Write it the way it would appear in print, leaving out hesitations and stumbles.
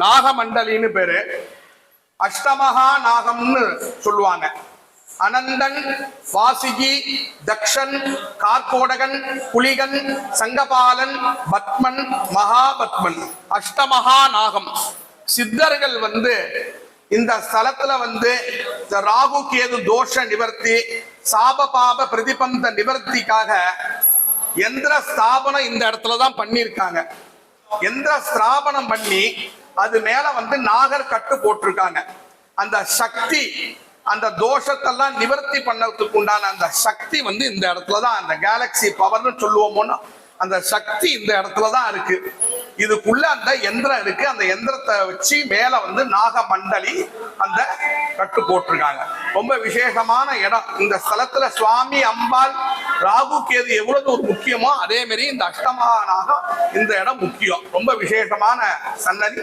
நாகமண்டலின்னு பேரு. அஷ்டமகா நாகம்னு சொல்லுவாங்க. அனந்தன், வாசிகி, தக்ஷன், கார்கோடகன், புலிகன், சங்கபாலன், பத்மன், மகாபத்மன், அஷ்டமகா நாகம். சித்தர்கள் இந்த ஸ்தலத்துல இந்த ராகு கேது தோஷ நிவர்த்தி, சாப பாப பிரதிபந்த நிவர்த்திக்காக எந்திர ஸ்தாபனம் இந்த இடத்துலதான் பண்ணிருக்காங்க. எந்திர ஸ்தாபனம் பண்ணி அது மேல நாகர் கட்டு போட்டிருக்காங்க. அந்த சக்தி, அந்த தோஷத்தெல்லாம் நிவர்த்தி பண்ணதுக்கு உண்டான அந்த சக்தி இந்த இடத்துலதான், அந்த கேலக்சி பவர்னு சொல்லுவோமோன்னு அந்த சக்தி இந்த இடத்துலதான் இருக்கு. இதுக்குள்ள அந்த எந்திரம் இருக்கு. அந்த எந்திரத்தை வச்சு மேல நாகமண்டலி அந்த கட்டு போட்டிருக்காங்க. ரொம்ப விசேஷமான இடம். இந்த ஸ்தலத்துல சுவாமி, அம்பாள், ராகு கேது எவ்வளவு ஒரு முக்கியமோ அதே மாதிரி இந்த அஷ்டமகா நாகம் இந்த இடம் முக்கியம். ரொம்ப விசேஷமான சன்னதி.